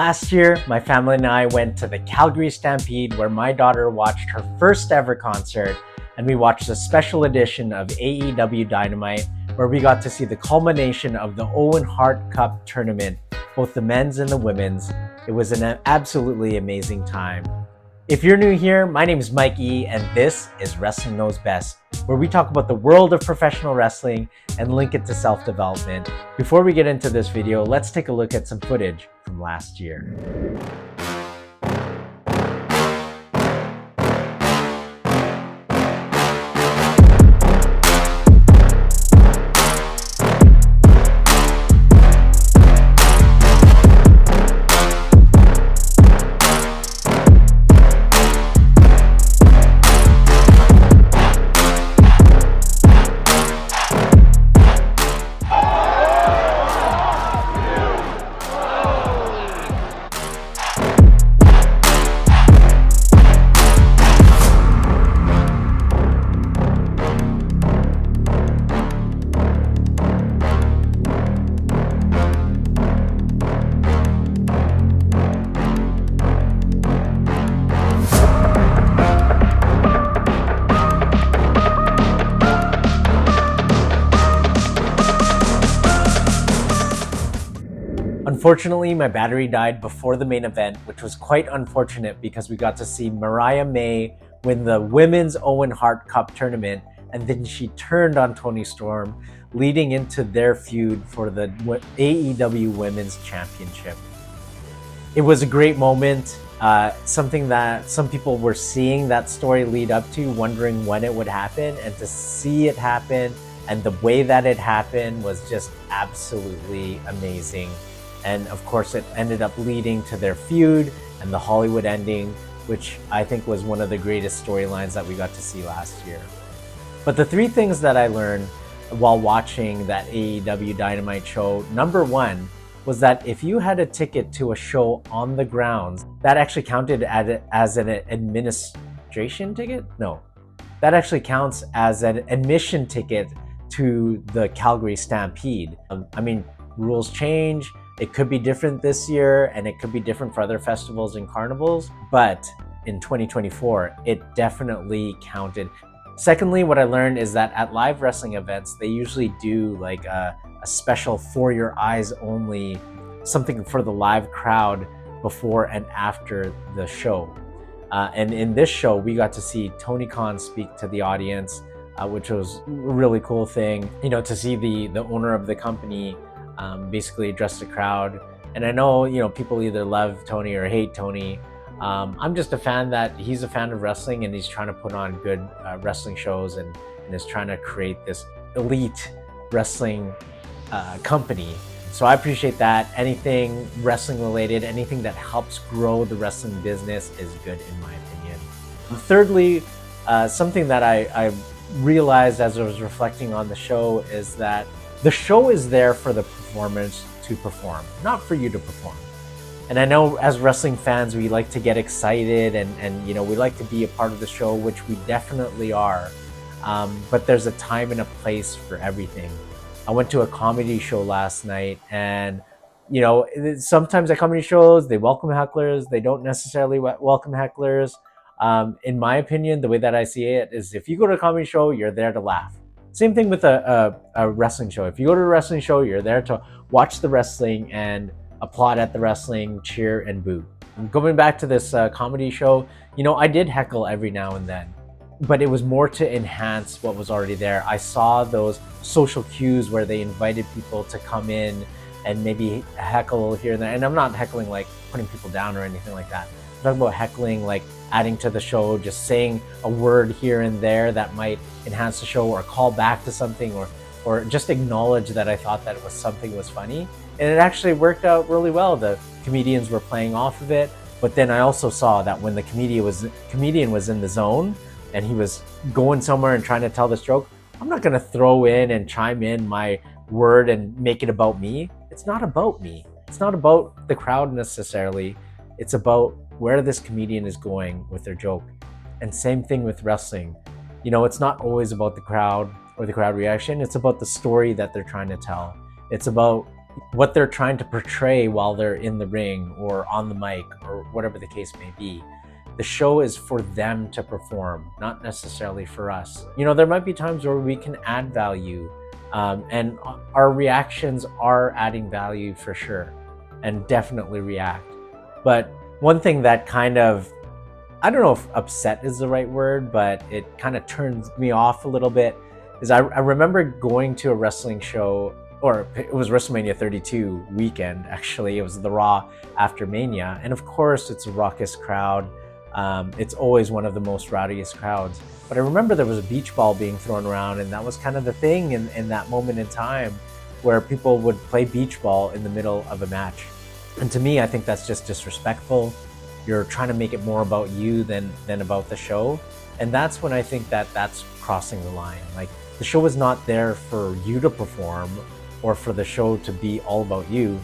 Last year, my family and I went to the Calgary Stampede where my daughter watched her first ever concert, and we watched a special edition of AEW Dynamite where we got to see the culmination of the Owen Hart Cup tournament, both the men's and the women's. It was an absolutely amazing time. If you're new here, my name is Mike E, and this is Wrestling Knows Best, where we talk about the world of professional wrestling and link it to self-development. Before we get into this video, let's take a look at some footage from last year. Unfortunately, my battery died before the main event, which was quite unfortunate because we got to see Mariah May win the Women's Owen Hart Cup tournament, and then she turned on Toni Storm, leading into their feud for the AEW Women's Championship. It was a great moment, something that some people were seeing that story lead up to, wondering when it would happen, and to see it happen and the way that it happened was just absolutely amazing. And of course, it ended up leading to their feud and the Hollywood ending, which I think was one of the greatest storylines that we got to see last year. But the three things that I learned while watching that AEW Dynamite show, number one was that if you had a ticket to a show on the grounds, that actually counted as an administration ticket? No, that actually counts as an admission ticket to the Calgary Stampede. I mean, rules change. It could be different this year, and it could be different for other festivals and carnivals, but in 2024, it definitely counted. Secondly, what I learned is that at live wrestling events, they usually do like a special for your eyes only, something for the live crowd before and after the show. And in this show, we got to see Tony Khan speak to the audience, which was a really cool thing, you know, to see the owner of the company basically address the crowd. And I know, you know, people either love Tony or hate Tony. I'm just a fan that he's a fan of wrestling, and he's trying to put on good wrestling shows and is trying to create this elite wrestling company. So I appreciate that. Anything wrestling related, anything that helps grow the wrestling business is good in my opinion. And thirdly, something that I realized as I was reflecting on the show is that the show is there for the performers to perform, not for you to perform. And I know as wrestling fans, we like to get excited and you know, we like to be a part of the show, which we definitely are. But there's a time and a place for everything. I went to a comedy show last night, and you know, sometimes at comedy shows, they welcome hecklers. They don't necessarily welcome hecklers. In my opinion, the way that I see it is if you go to a comedy show, you're there to laugh. Same thing with a wrestling show. If you go to a wrestling show, you're there to watch the wrestling and applaud at the wrestling, cheer and boo. Going back to this comedy show, you know, I did heckle every now and then, but it was more to enhance what was already there. I saw those social cues where they invited people to come in and maybe heckle here and there. And I'm not heckling like putting people down or anything like that. I'm talking about heckling like adding to the show, just saying a word here and there that might enhance the show or call back to something or just acknowledge that I thought that it was something was funny. And it actually worked out really well. The comedians were playing off of it, but then I also saw that when the comedian was in the zone and he was going somewhere and trying to tell this joke, I'm not gonna throw in and chime in my word and make it about me. It's not about me. It's not about the crowd necessarily. It's about where this comedian is going with their joke. And same thing with wrestling. You know, it's not always about the crowd or the crowd reaction. It's about the story that they're trying to tell. It's about what they're trying to portray while they're in the ring or on the mic or whatever the case may be. The show is for them to perform, not necessarily for us. You know, there might be times where we can add value, and our reactions are adding value for sure, and definitely react. But one thing that kind of, I don't know if upset is the right word, but it kind of turns me off a little bit, is I remember going to a wrestling show, or it was WrestleMania 32 weekend, actually. It was the Raw after Mania. And of course, it's a raucous crowd. It's always one of the most rowdiest crowds. But I remember there was a beach ball being thrown around, and that was kind of the thing in that moment in time where people would play beach ball in the middle of a match. And to me, I think that's just disrespectful. You're trying to make it more about you than about the show. And that's when I think that that's crossing the line. Like, the show is not there for you to perform or for the show to be all about you.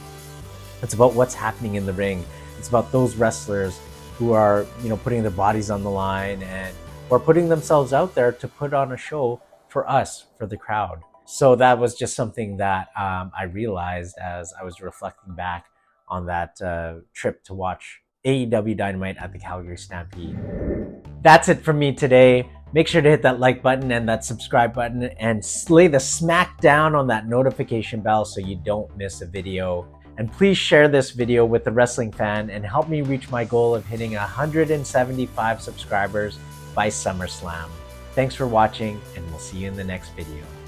It's about what's happening in the ring. It's about those wrestlers who are, putting their bodies on the line and or putting themselves out there to put on a show for us, for the crowd. So that was just something that I realized as I was reflecting back on that trip to watch AEW Dynamite at the Calgary Stampede. That's it from me today. Make sure to hit that like button and that subscribe button and lay the smack down on that notification bell so you don't miss a video. And please share this video with the wrestling fan and help me reach my goal of hitting 175 subscribers by SummerSlam. Thanks for watching, and we'll see you in the next video.